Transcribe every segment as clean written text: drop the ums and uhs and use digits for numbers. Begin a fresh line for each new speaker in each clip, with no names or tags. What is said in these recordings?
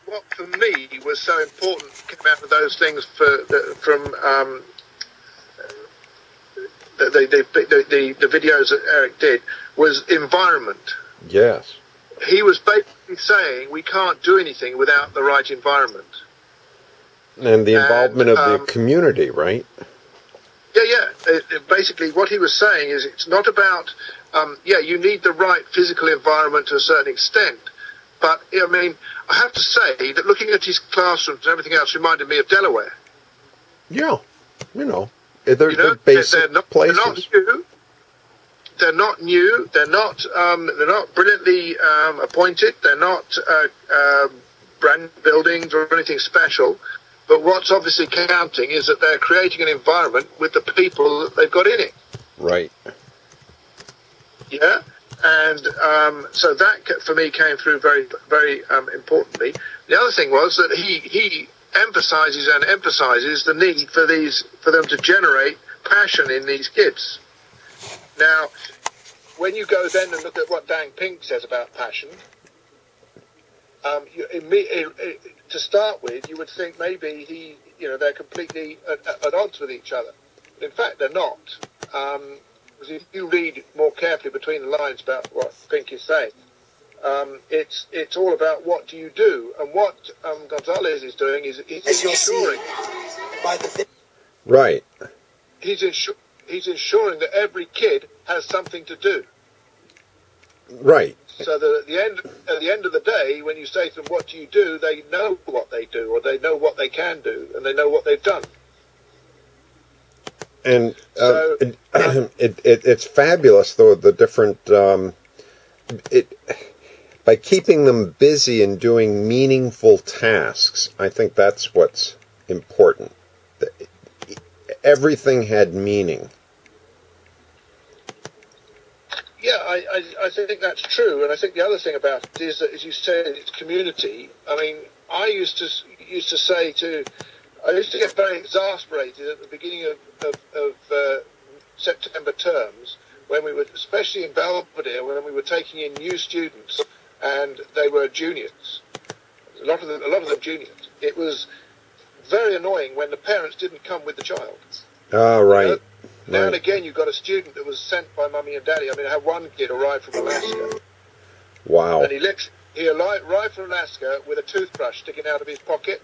what for me was so important came out of those things from the videos that Eric did was environment.
Yes.
He was basically saying we can't do anything without the right environment.
And the involvement of the community, right?
Yeah. Basically, what he was saying is it's not about, you need the right physical environment to a certain extent. But, I mean, I have to say that looking at his classrooms and everything else reminded me of Delaware.
Yeah, they're basic places.
They're not new. They're not brilliantly appointed. They're not brand buildings or anything special. But what's obviously counting is that they're creating an environment with the people that they've got in it.
Right.
Yeah. And so that, for me, came through very, very importantly. The other thing was that he emphasizes the need for them to generate passion in these kids. Now, when you go then and look at what Dan Pink says about passion, to start with, you would think maybe they're completely at odds with each other. But in fact, they're not. Because if you read more carefully between the lines about what Pink is saying, it's all about what do you do, and what Gonzalez is doing is he's ensuring.
Right.
He's ensuring that every kid has something to do.
Right.
So that at the end of the day, when you say to them, "What do you do?" they know what they do, or they know what they can do, and they know what they've done.
And it's fabulous, though, the different by keeping them busy and doing meaningful tasks. I think that's what's important. Everything had meaning.
Yeah, I think that's true, and I think the other thing about it is that, as you said, it's community. I mean, I used to get very exasperated at the beginning of September terms when we were, especially in Belvedere, when we were taking in new students and they were juniors. A lot of them juniors. It was very annoying when the parents didn't come with the child.
Oh, right.
Now and again, you got a student that was sent by mummy and daddy. I mean, I had one kid arrive from Alaska.
Wow.
And he arrived from Alaska with a toothbrush sticking out of his pocket.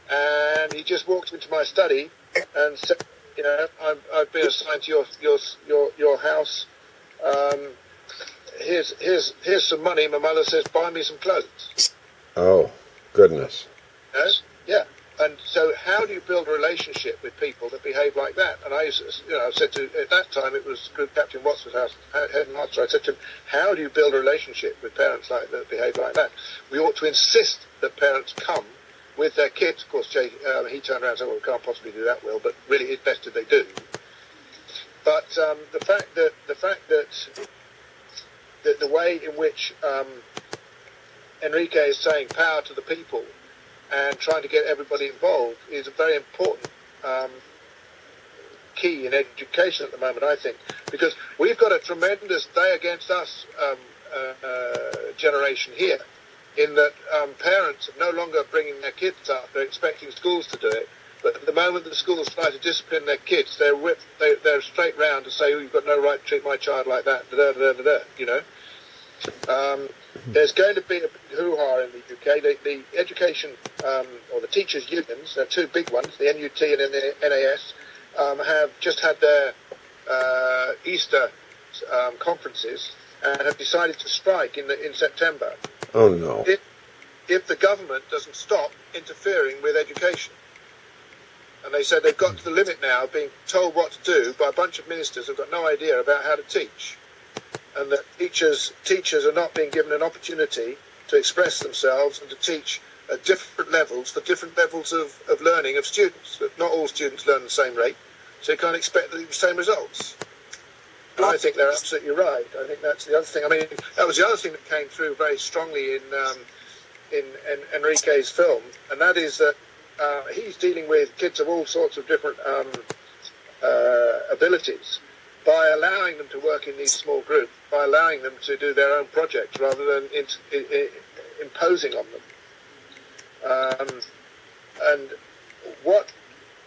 And he just walked into my study and said, I've been assigned to your house. Here's some money. My mother says, buy me some clothes.
Oh, goodness.
Yes? Yeah. And so how do you build a relationship with people that behave like that? And I said to, at that time, it was Group Captain Watts's house, headmaster. I said to him, how do you build a relationship with parents that behave like that? We ought to insist that parents come with their kids. Of course, he turned around and said, well, we can't possibly do that, Will, but really it's best if they do. But the fact that the way in which Enrique is saying power to the people and trying to get everybody involved is a very important key in education at the moment, I think, because we've got a tremendous they against us generation here, in that parents are no longer bringing their kids up, they're expecting schools to do it, but at the moment the schools try to discipline their kids, they're straight round to say, oh, you've got no right to treat my child like that, There's going to be a hoo-ha in the UK. The education, or the teachers' unions, there are two big ones, the NUT and the NAS, have just had their Easter conferences and have decided to strike in September.
Oh, no.
If the government doesn't stop interfering with education. And they said they've got to the limit now of being told what to do by a bunch of ministers who've got no idea about how to teach. And that teachers are not being given an opportunity to express themselves and to teach at different levels for different levels of learning of students. That not all students learn the same rate, so you can't expect the same results. And I think they're absolutely right. I think that's the other thing. I mean, that was the other thing that came through very strongly in Enrique's film, and that is that he's dealing with kids of all sorts of different abilities, by allowing them to work in these small groups, by allowing them to do their own projects rather than imposing on them. And what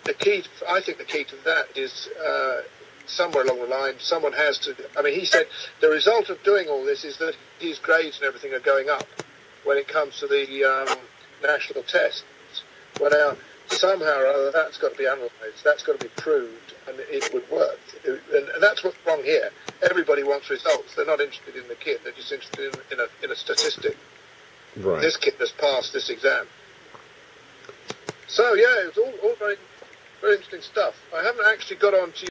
I think the key to that is somewhere along the line, someone has to. I mean, he said the result of doing all this is that his grades and everything are going up when it comes to the national tests. Well, now, somehow or other, that's got to be analysed, that's got to be proved, and it would work. And that's what's wrong here. Everybody wants results. They're not interested in the kid. They're just interested in a statistic.
Right.
This kid has passed this exam. So, yeah, it was all very, very interesting stuff. I haven't actually got on to